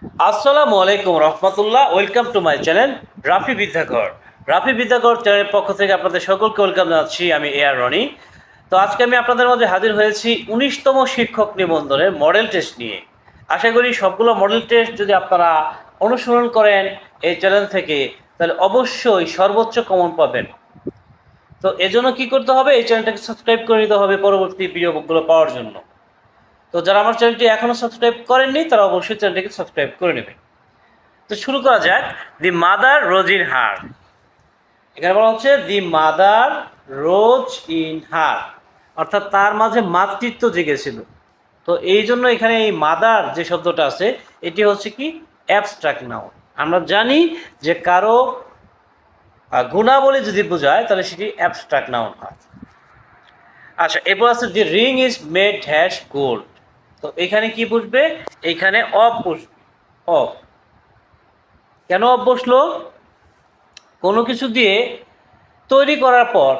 আসসালামু আলাইকুম রহমতুল্লাহ। Welcome to my channel Rafi Vidyaghar. Rafi Vidyaghar চ্যানেলের পক্ষ থেকে আপনাদের সকলকে ওয়েলকাম জানাচ্ছি। আমি এআর রনি। তো আজকে আমি আপনাদের মধ্যে হাজির হয়েছি 19তম শিক্ষক নিবন্ধনের মডেল টেস্ট নিয়ে। আশা করি সবগুলো মডেল টেস্ট যদি আপনারা অনুসরণ করেন এই চ্যানেল থেকে, তাহলে অবশ্যই সর্বোচ্চ কমন পাবেন। তো এজন্য কি করতে হবে, এই চ্যানেলটাকে সাবস্ক্রাইব করে নিতে হবে পরবর্তী ভিডিওগুলো পাওয়ার জন্য। তো যারা আমার চ্যানেলটি এখনও সাবস্ক্রাইব করেননি তারা অবশ্যই চ্যানেলটিকে সাবস্ক্রাইব করে নেবেন। তো শুরু করা যাক। The mother rose in her. এখানে বলা হচ্ছে the mother rose in her, অর্থাৎ তার মাঝে মাতৃত্ব জেগেছিল। তো এই জন্য এখানে এই মাদার যে শব্দটা আছে এটি হচ্ছে কি অ্যাবস্ট্রাক্ট নাউন। আমরা জানি যে কারো গুণাবলী যদি বোঝায় তাহলে সেটি অ্যাবস্ট্রাক্ট নাউন হয়। আচ্ছা, এরপর আছে the ring is made hash gold. তো এখানে কি বুঝবে, এইখানে অফ বসবে। অফ কেন অফ বসলো? কোনো কিছু দিয়ে তৈরি করার পর,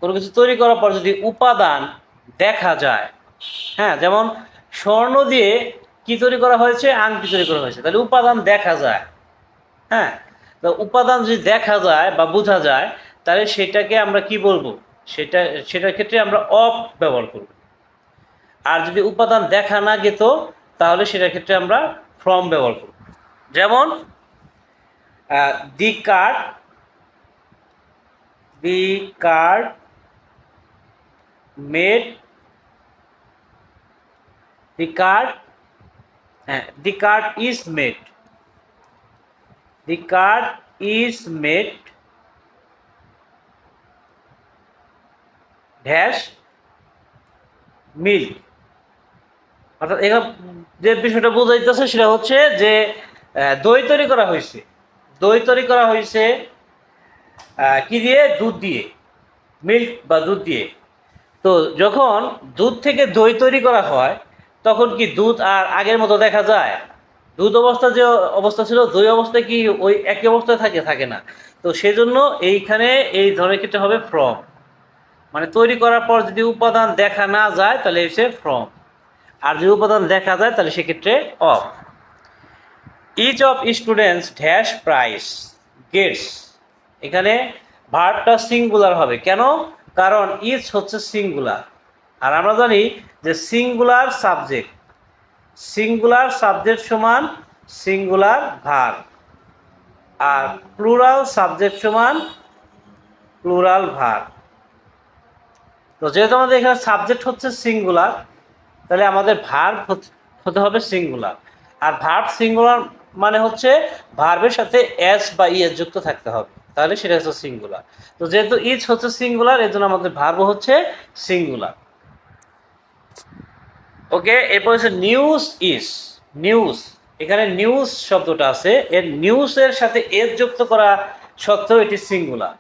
কোনো কিছু তৈরি করার পর যদি উপাদান দেখা যায়, হ্যাঁ, যেমন স্বর্ণ দিয়ে কি তৈরি করা হয়েছে, আংটি তৈরি করা হয়েছে, তাহলে উপাদান দেখা যায়। হ্যাঁ, তো উপাদান যদি দেখা যায় বা বোঝা যায় তাহলে সেটাকে আমরা কি বলবো, সেটার ক্ষেত্রে আমরা অফ ব্যবহার করব। আর যদি উপাদান দেখা না যেত তাহলে সেটার ক্ষেত্রে আমরা ফ্রম ব্যবহার করব। যেমন the curd, the curd made, the curd, হ্যাঁ, the curd is made, the curd is made dash milk. অর্থাৎ এখানে যে বিষয়টা বোঝাইতেছে সেটা হচ্ছে যে দই তৈরি করা হয়েছে। দই তৈরি করা হয়েছে কি দিয়ে? দুধ দিয়ে, মিল্ক বা দুধ দিয়ে। তো যখন দুধ থেকে দই তৈরি করা হয় তখন কি দুধ আর আগের মতো দেখা যায়? দুধ অবস্থা যে অবস্থা ছিল, দই অবস্থায় কি ওই একই অবস্থায় থাকে না। তো সেজন্য এইখানে এই ধরনের ক্ষেত্রে হবে ফ্রম। মানে তৈরি করার পর যদি উপাদান দেখা না যায় তাহলে এসে ফ্রম, আর যদি উপাদান দেখা যায় তাহলে সেক্ষেত্রে of. Each of students dash price gets. এখানে ভার্বটা সিঙ্গুলার হবে। কেন? কারণ ইচ হচ্ছে সিঙ্গুলার, আর আমরা জানি যে সিঙ্গুলার সাবজেক্ট, সিঙ্গুলার সাবজেক্ট সমান সিঙ্গুলার ভার্ব, আর প্লুরাল সাবজেক্ট সমান প্লুরাল ভার্ব। তো যেহেতু আমাদের এখানে সাবজেক্ট হচ্ছে সিঙ্গুলার, তাহলে আমাদের ভার্ব হতে হবে সিঙ্গুলার। আর ভার্ব সিঙ্গুলার মানে হচ্ছে ভার্বের সাথে এস বা ইএস যুক্ত থাকতে হবে, তাহলে সেটা হচ্ছে সিঙ্গুলার। তো যেহেতু ইজ হচ্ছে সিঙ্গুলার, এর জন্য আমাদের ভার্ব হচ্ছে সিঙ্গুলার। ওকে, এরপর হচ্ছে নিউজ ইজ। নিউজ, এখানে নিউজ শব্দটা আছে, এর নিউজের সাথে এস যুক্ত করা সত্ত্বেও এটি সিঙ্গুলার।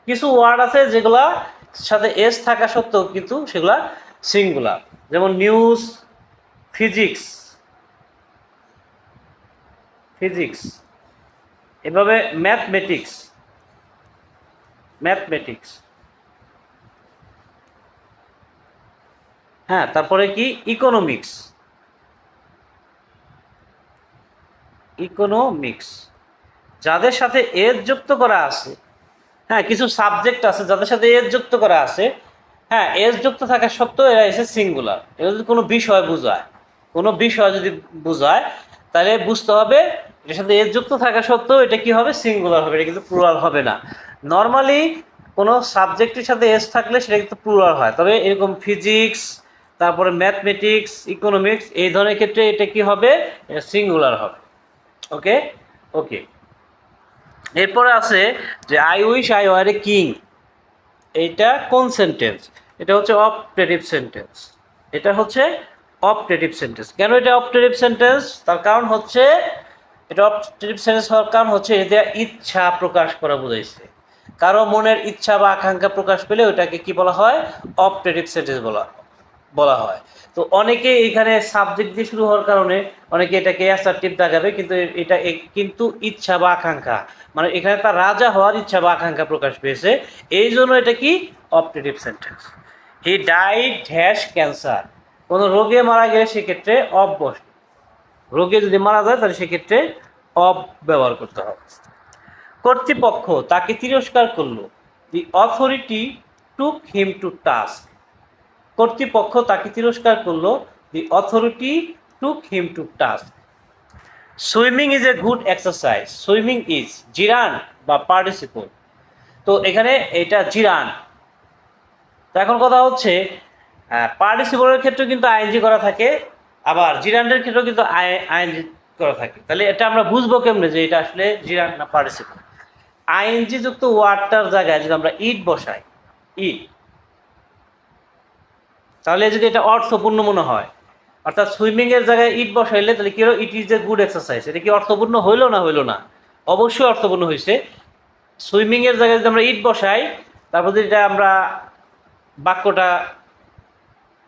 কিছু ওয়ার্ড আছে যেগুলা সাথে এস থাকা সত্ত্বেও কিন্তু সেগুলা সিঙ্গুলার, যেমন নিউজ, ফিজিক্স, ফিজিক্স, এভাবে ম্যাথমেটিক্স, ম্যাথমেটিক্স। হ্যাঁ, তারপরে কি ইকোনমিক্স, ইকোনমিক্স। যাদের সাথে এস যুক্ত করা আছে, হ্যাঁ, কিছু সাবজেক্ট আছে যাদের সাথে এস যুক্ত করা আছে, হ্যাঁ, এস যুক্ত থাকা সত্ত্বেও এরা এসে সিঙ্গুলার। এরা যদি কোনো বিষয় বোঝায়, কোনো বিষয় যদি বোঝায় তাহলে বুঝতে হবে এর সাথে এস যুক্ত থাকা সত্ত্বেও এটা কি হবে? সিঙ্গুলার হবে, এটা কিন্তু প্লুরাল হবে না। নর্মালি কোনো সাবজেক্টের সাথে এস থাকলে সেটা কিন্তু প্লুরাল হয়, তবে এরকম ফিজিক্স, তারপরে ম্যাথমেটিক্স, ইকোনমিক্স, এই ধরনের ক্ষেত্রে এটা কি হবে? এটা সিঙ্গুলার হবে। ওকে, ওকে। এরপরে আছে যে I wish I were a king. এইটা কোন সেন্টেন্স? এটা হচ্ছে অপটেটিভ সেন্টেন্স। এটা হচ্ছে অপটেটিভ সেন্টেন্স। কেন এটা অপটেটিভ সেন্টেন্স? তার কারণ হচ্ছে, এটা অপটেটিভ সেন্টেন্স হওয়ার কারণ হচ্ছে এটা ইচ্ছা প্রকাশ করা বোঝাইছে। কারো মনের ইচ্ছা বা আকাঙ্ক্ষা প্রকাশ পেলে ওটাকে কি বলা হয়? অপটেটিভ সেন্টেন্স বলা বলা হয়। তো অনেকে এখানে সাবজেক্ট দিয়ে শুরু হওয়ার কারণে অনেকে এটাকে অ্যাসার্টিভ দেখাবে, কিন্তু এটা কিন্তু ইচ্ছা বা আকাঙ্ক্ষা, মানে এখানে তার রাজা হওয়ার ইচ্ছা বা আকাঙ্ক্ষা প্রকাশ পেয়েছে, এই জন্য এটা কি optative sentence. He died hash cancer. কোনো রোগে মারা গেলে সেক্ষেত্রে অফ বসে। রোগে যদি মারা যায় তাহলে সেক্ষেত্রে অফ ব্যবহার করতে হবে। কর্তৃপক্ষ তাকে তিরস্কার করলো, the authority took him to task. কর্তৃপক্ষ তাকে তিরস্কার করলো, the authority took him to task. Swimming is a good exercise. Swimming is gerund বা পার্টিসিপল। তো এখানে এটা জিরান। তো এখন কথা হচ্ছে পার্টিসিপলের ক্ষেত্রে কিন্তু আইএনজি করা থাকে, আবার জিরান্ডের ক্ষেত্রেও কিন্তু আইএনজি করা থাকে। তাহলে এটা আমরা বুঝবো কেমনে যে এটা আসলে জিরান না পার্টিসিপল? আইএনজি যুক্ত ওয়ার্ডটার জায়গায় যদি আমরা ইট বসাই, ইট, তাহলে যদি এটা অর্থপূর্ণ মনে হয়, অর্থাৎ সুইমিং এর জায়গায় ইট বসাইলে তাহলে কি হলো? It is a good exercise. এটা কি অর্থপূর্ণ হইলো না হইলো না? অবশ্যই অর্থপূর্ণ হয়েছে। সুইমিং এর জায়গায় যদি আমরা ইট বসাই, তারপর যদি এটা আমরা বাক্যটা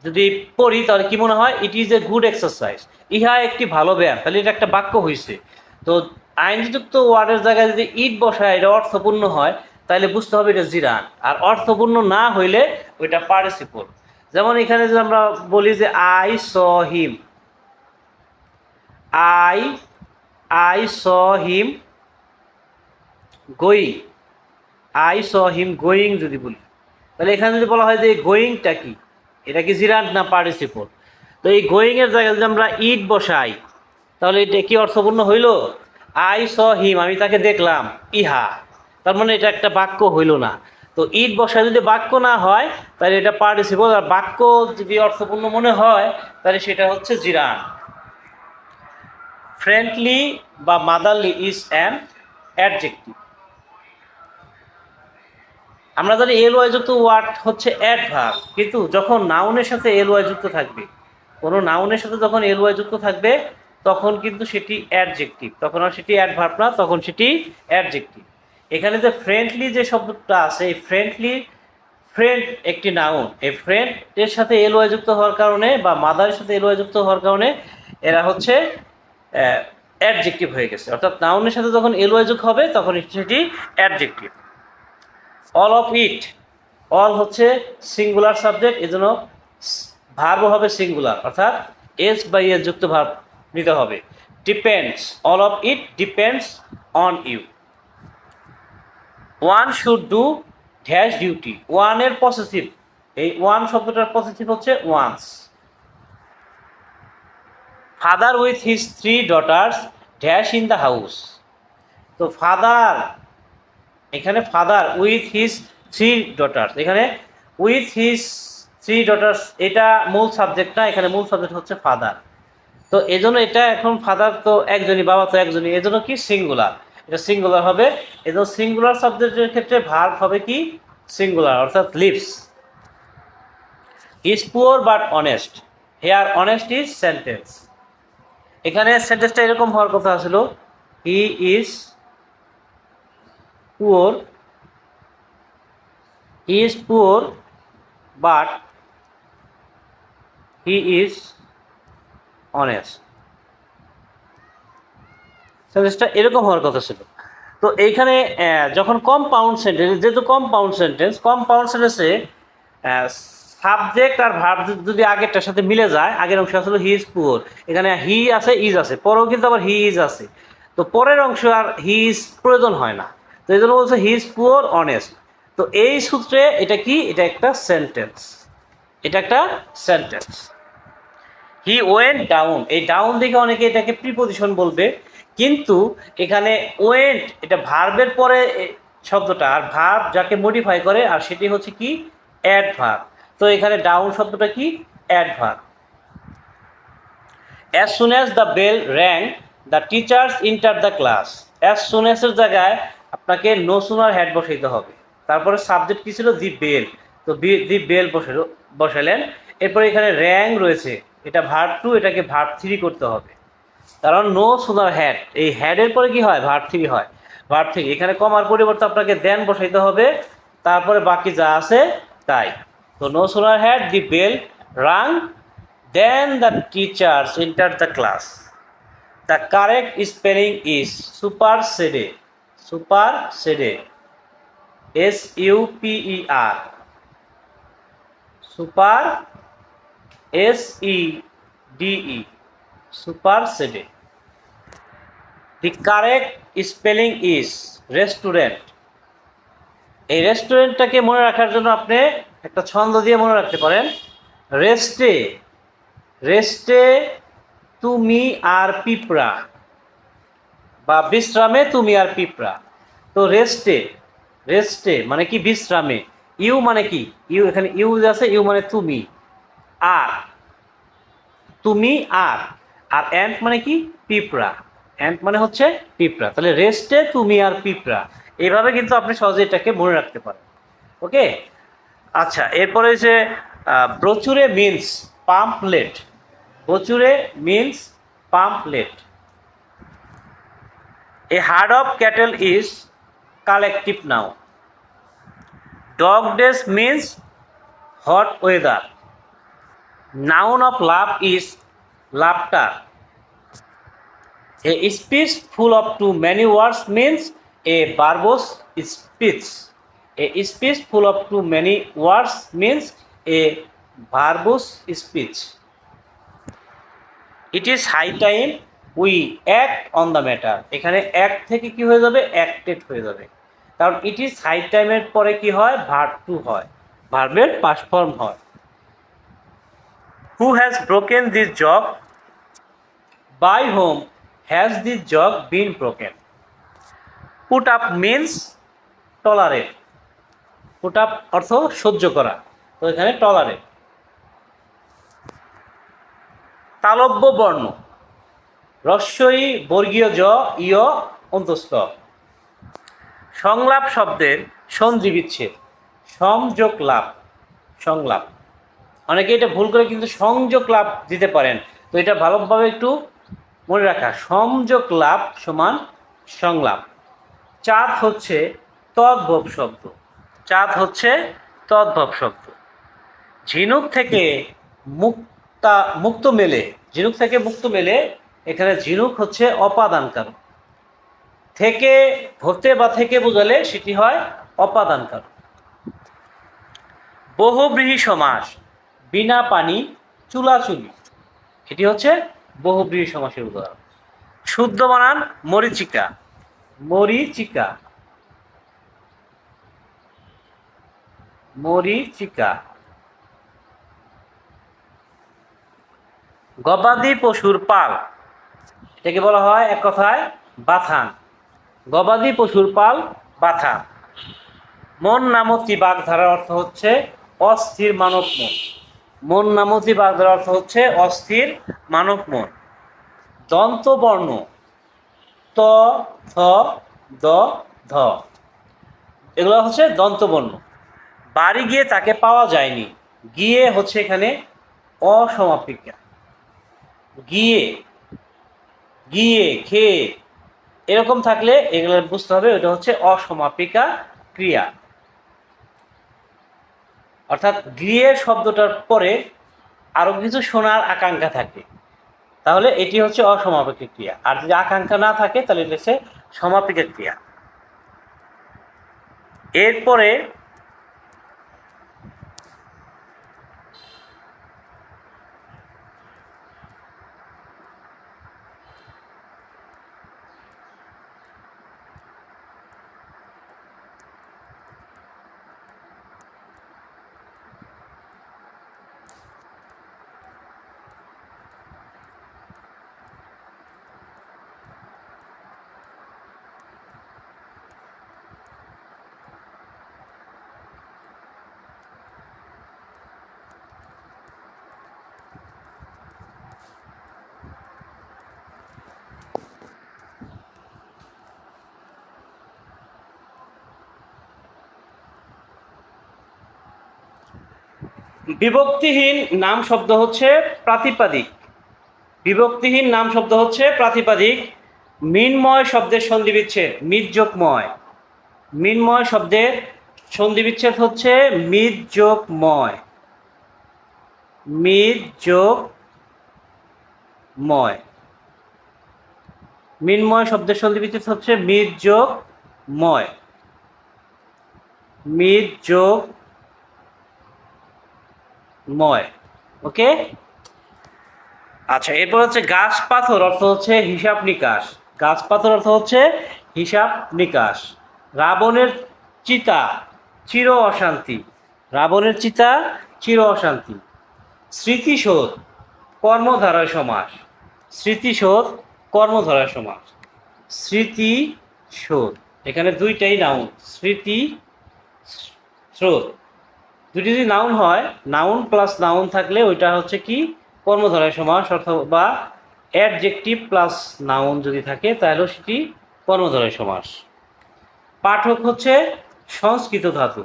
যদি পড়ি তাহলে কি মনে হয়? It is a good exercise, ইহা একটি ভালো ব্যায়াম। তাহলে এটা একটা বাক্য হয়েছে। তো আইনযুক্ত ওয়ার্ডের জায়গায় যদি ইট বসায় এটা অর্থপূর্ণ হয়, তাহলে বুঝতে হবে এটা জিরান। আর অর্থপূর্ণ না হইলে ওইটা পার্টিসিপল। যেমন এখানে যদি আমরা বলি যে I saw him, I I saw him going, I saw him going যদি বলি, তাহলে এখানে যদি বলা হয় যে গোয়িংটা কি, এটা কি জিরান্ট না পার্টিসিপল? তো এই গোয়িং এর জায়গায় যদি আমরা ইট বসাই তাহলে এটা কি অর্থপূর্ণ হইল? আই স হিম, আমি তাকে দেখলাম, ইহা, তার মানে এটা একটা বাক্য হইল না। তো ইট বসায় যদি বাক্য না হয় তাহলে এটা পার্টিসিপল। আর বাক্য যদি অর্থপূর্ণ মনে হয় তাহলে সেটা হচ্ছে জিরান। ফ্রেন্ডলি বা মাদারলি ইজ অ্যান অ্যাডজেক্টিভ। আমরা জানি এল ওয়াই যুক্ত ওয়ার্ড হচ্ছে অ্যাডভার্ব, কিন্তু যখন নাউনের সাথে এল ওয়াই যুক্ত থাকবে, কোনো নাউনের সাথে যখন এল ওয়াই যুক্ত থাকবে তখন কিন্তু সেটি অ্যাডজেক্টিভ, তখন আর সেটি অ্যাডভার্ব না, তখন সেটি অ্যাডজেক্টিভ। এখানে যে ফ্রেন্ডলি যে শব্দটা আছে, এই ফ্রেন্ডলি, ফ্রেন্ড একটি নাউন, এই ফ্রেন্ডের সাথে এল ওয়াই যুক্ত হওয়ার কারণে বা মাদারের সাথে এল ওয়াই যুক্ত হওয়ার কারণে এরা হচ্ছে অ্যাডজেক্টিভ হয়ে গেছে। অর্থাৎ নাউনের সাথে যখন এল ওয়াই যুক্ত হবে তখন সেটি adjective. All of it, all হচ্ছে সিঙ্গুলার সাবজেক্ট, এই জন্য ভার্ব হবে সিঙ্গুলার, অর্থাৎ এস বাই এস যুক্ত ভার্ব নিতে হবে। Depends, all of it depends on you. One should do dash duty, ওয়ানের পসেসিভ, এই ওয়ান শব্দটার পসেসিভ হচ্ছে ones. Father with his 3 daughters dash in the house. তো ফাদার, এখানে ফাদার উইথ হিজ 3 ডটার্স, এখানে উইথ হিজ 3 ডটার্স এটা মূল subject না, এখানে মূল সাবজেক্ট হচ্ছে ফাদার। তো এই জন্য এটা এখন ফাদার তো একজনই, বাবা তো একজনই, এই জন্য কি সিঙ্গুলার, এটা সিঙ্গুলার হবে। এই জন্য সিঙ্গুলার সাবজেক্টের ক্ষেত্রে ভার্ব হবে কি? সিঙ্গুলার, অর্থাৎ lives. Is poor but honest, here honest is sentence. এখানে সেন্টেন্সটা এরকম হওয়ার কথা ছিল, he is poor, he is poor but he is honest. সেন্টেন্সটা এরকম হওয়ার কথা ছিল। তো এইখানে যখন কম্পাউন্ড সেন্টেন্স, যেহেতু কম্পাউন্ড সেন্টেন্সে সাবজেক্ট আর ভার্ব যদি আগেরটার সাথে মিলে যায়, আগের অংশ আসলে হি ইজ পুয়ার, এখানে হি আছে, ইজ আছে, পরেও কিন্তু আবার হি ইজ আছে, তো পরের অংশ আর হি ইজ প্রয়োজন হয় না। তো এই জন্য বলছে হি ইজ পুয়ার অনেস্ট। তো এই সূত্রে এটা কি? এটা একটা সেন্টেন্স, এটা একটা সেন্টেন্স। হি ওয়েন্ট ডাউন, এই ডাউন দেখে অনেকে এটাকে প্রিপোজিশন বলবে, কিন্তু এখানে ওয়েন্ট এটা ভার্বের পরে শব্দটা, আর ভার্ব যাকে মডিফাই করে আর সেটি হচ্ছে কি? অ্যাডভার্ব। তো এখানে ডাউন শব্দটা কি? Adverb. As soon as the bell rang the teachers enter the class. As soon অ্যাজের জায়গায় আপনাকে নো সুনার হ্যাড বসাইতে হবে, তারপরে সাবজেক্ট কি ছিল? দি বেল, তো দি বেল বসালেন। এরপরে এখানে র্যাং রয়েছে, এটা ভার্ব 2, এটাকে ভার্ব 3 করতে হবে, কারণ নো সুনার হ্যাড, এই হ্যাডের পরে কি হয়? ভার্ব 3 হয়, ভার্ব 3। এখানে কমার পরিবর্তে আপনাকে দেন বসাইতে হবে, তারপরে বাকি যা আছে তাই। তো no sooner had the bell rang then the teachers enter the class. The correct spelling is supersede, supersede, SUPER, super SEDE, supersede. The correct spelling is restaurant. এই রেস্টুরেন্টটাকে মনে রাখার জন্য আপনি একটা ছন্দ দিয়ে মনে রাখতে পারেন। রেস্টে, রেস্টে তুমি আর পিঁপড়া, বা বিশ্রামে তুমি আর পিঁপড়া। তো রেস্টে, রেস্টে মানে কি বিশ্রামে, ইউ মানে কি, ইউ এখানে ইউ আছে, ইউ মানে তুমি, আর তুমি আর, আর অ্যান্ট মানে কি পিঁপড়া, অ্যান্ট মানে হচ্ছে পিঁপড়া। তাহলে রেস্টে তুমি আর পিঁপড়া, এইভাবে কিন্তু আপনি সহজে এটাকে মনে রাখতে পারেন। ওকে, আচ্ছা, এরপরে যে brochure means pamphlet. Brochure means pamphlet. A herd of cattle is collective noun. Dog days means hot weather. Noun of laugh is laughter. A speech full of too many words means a verbose speech. A speech full of too many words means a verbose speech. It is high time we act on the matter. এখানে act থেকে কি হয়ে যাবে, acted হয়ে যাবে, কারণ it is high time এর পরে কি হয়, verb to হয়, ভার্বের past form হয়। Who has broken this jug? By whom has this jug been broken? Put up means tolerate. Put up অর্থ সহ্য করা, তো এখানে tolerate। তালব্য বর্ণ, রস্বই বর্গীয় জ ইয় অন্তস্থ। সংলাপ শব্দের সন্ধি বিচ্ছেদ, সংযোগ লাভ, সংলাপ। অনেকে এটা ভুল করে কিন্তু সংযোগ লাভ দিতে পারেন, তো এটা ভালোভাবে একটু মনে রাখা, সংযোগ লাভ সমান সংলাপ। চাঁদ হচ্ছে তদ্ভব শব্দ, চাঁদ হচ্ছে তদ্ভব শব্দ। ঝিনুক থেকে মুক্ত মেলে, ঝিনুক থেকে মুক্ত মেলে, এখানে ঝিনুক হচ্ছে অপাদান কারক। থেকে হতে বা থেকে বোঝালে সেটি হয় অপাদান কারক। বহুব্রীহি সমাস, বিনা পানি চুলাচুলি, এটি হচ্ছে বহুব্রীহি সমাসের উদাহরণ। শুদ্ধ বানান মরীচিকা, মরীচিকা, মরীচিকা। গবাদি পশুর পাল, এটাকে বলা হয় এক কথায় বাথান। গবাদি পশুর পাল বাথান। মন নামতি বাগধারার অর্থ হচ্ছে অস্থির মানব মন। মন নামতি বাগধারার অর্থ হচ্ছে অস্থির মানব মন। দন্তবর্ণ ত, থ, দ, ধ, এগুলো হচ্ছে দন্তবর্ণ। বাড়ি গিয়ে তাকে পাওয়া যায়নি, গিয়ে হচ্ছে এখানে অসমাপিকা। গিয়ে, গিয়ে, খেয়ে, এরকম থাকলে এগুলো বুঝতে হবে ওটা হচ্ছে অসমাপিকা ক্রিয়া। অর্থাৎ গিয়ে শব্দটার পরে আরো কিছু শোনার আকাঙ্ক্ষা থাকে, তাহলে এটি হচ্ছে অসমাপিকা ক্রিয়া। আর যদি আকাঙ্ক্ষা না থাকে তাহলে এটা হচ্ছে সমাপিকা ক্রিয়া। এরপরে বিভক্তিহীন নাম শব্দ হচ্ছে প্রাতিপাদিক। বিভক্তিহীন নাম শব্দ হচ্ছে প্রাতিপাদিক। মিনময় শব্দের সন্ধি বিচ্ছেদ মিত যোগ ময়। মিনময় শব্দের সন্ধি বিচ্ছেদ হচ্ছে মিত যোগ ময়, মিত যোগ ময়। মিনময় শব্দের সন্ধি বিচ্ছেদ হচ্ছে মিত যোগ ময়, মিত যোগ ময়। ওকে, আচ্ছা, এরপর হচ্ছে গাছ পাথর অর্থ হচ্ছে হিসাব নিকাশ। গাছ পাথর অর্থ হচ্ছে হিসাব নিকাশ। রাবণের চিতা চির অশান্তি। রাবণের চিতা চির অশান্তি। স্মৃতিশোধ কর্মধারয় সমাস। স্মৃতিশোধ কর্মধারয় সমাস। স্মৃতিশোধ এখানে দুইটাই নাউন, স্মৃতি স্রোত। দুটি যদি নাউন হয়, নাউন প্লাস নাউন থাকলে ওইটা হচ্ছে কি কর্মধারয় সমাস, অথবা অ্যাডজেক্টিভ প্লাস নাউন যদি থাকে তাহলেও সেটি কর্মধারয় সমাস। পাঠক হচ্ছে সংস্কৃত ধাতু।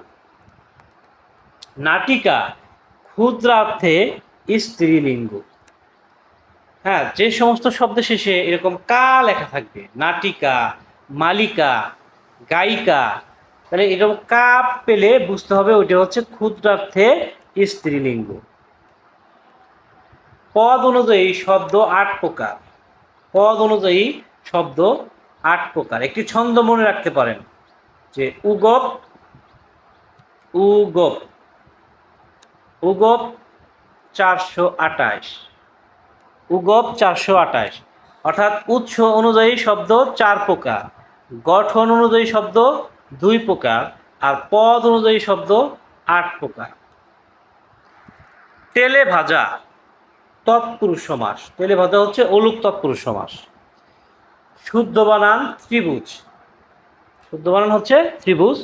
নাটিকা ক্ষুদ্রার্থে স্ত্রীলিঙ্গ। হ্যাঁ, যে সমস্ত শব্দ শেষে এরকম কা লেখা থাকবে, নাটিকা, মালিকা, গায়িকা, তাহলে এরকম কা পেলে বুঝতে হবে ওইটা হচ্ছে ক্ষুদ্রার্থে স্ত্রীলিঙ্গ। পদ অনুযায়ী শব্দ ৮ প্রকার। পদ অনুযায়ী শব্দ ৮ প্রকার। একটি ছন্দ মনে রাখতে পারেন যে উগপ, উগপ, উগপ 428, উগপ 428, অর্থাৎ উৎস অনুযায়ী শব্দ 4 প্রকার, গঠন অনুযায়ী শব্দ 2 প্রকার, আর পদ অনুযায়ী শব্দ 8 প্রকার। তেলে ভাজা তৎপুরুষ সমাস। তেলে ভাজা হচ্ছে অলুক তৎপুরুষ সমাস। শুদ্ধ বানান ত্রিভুজ। শুদ্ধ বানান হচ্ছে ত্রিভুজ।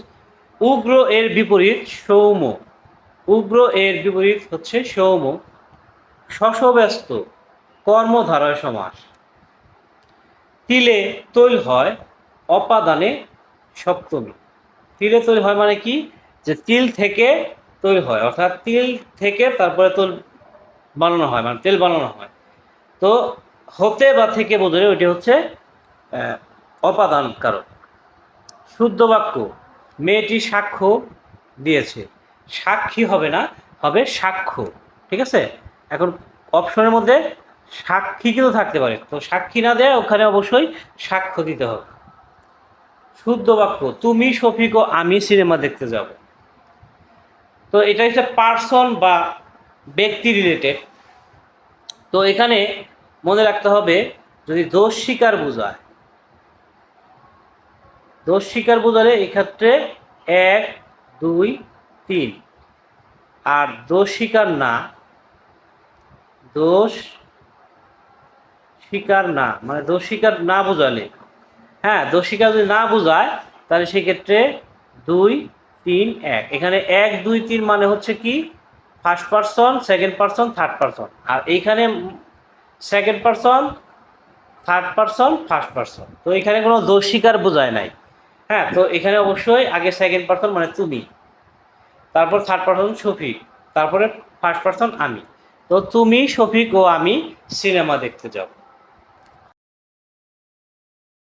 উগ্র এর বিপরীত সৌম্য। উগ্র এর বিপরীত হচ্ছে সৌম্য। শশব্যস্ত কর্মধারয় সমাস। তিলে তৈল হয় অপাদানে সপ্তমী। তিলে তৈল হয় মানে কি, যে তিল থেকে তৈল হয়, অর্থাৎ তিল থেকে তারপরে তৈল বানানো হয়, মানে তেল বানানো হয়। তো হতে বা থেকে বোঝালে ওইটি হচ্ছে অপাদান কারক। শুদ্ধ বাক্য মেয়েটি সাক্ষ্য দিয়েছে। সাক্ষী হবে না, হবে সাক্ষ্য। ঠিক আছে, এখন অপশনের মধ্যে সাক্ষী কিন্তু থাকতে পারে, তো সাক্ষী না দেয় ওখানে অবশ্যই সাক্ষ্য দিতে হবে। শুদ্ধ বাক্য তুমি শফিক ও আমি সিনেমা দেখতে যাব। তো এটা হচ্ছে পার্সন বা ব্যক্তি রিলেটেড। তো এখানে মনে রাখতে হবে যদি দোষ স্বীকার বোঝায়, দোষ স্বীকার বোঝালে এক্ষেত্রে 1, 2, 3, আর দোষ স্বীকার না, দোষ স্বীকার না মানে দোষ স্বীকার না বোঝালে, হ্যাঁ দোষ স্বীকার যদি না বোঝায় তাহলে সেক্ষেত্রে 2, 3, 1। এখানে 1, 2, 3 মানে হচ্ছে কি first person, second person, third person, আর এইখানে second person, third person, first person. তো এখানে কোনো দোষ স্বীকার বোঝায় নাই। হ্যাঁ, তো এখানে অবশ্যই আগে সেকেন্ড পারসন মানে তুমি, তারপর থার্ড পারসন শফিক, তারপরে ফার্স্ট পারসন আমি। তো তুমি, শফিক ও আমি সিনেমা দেখতে যাব।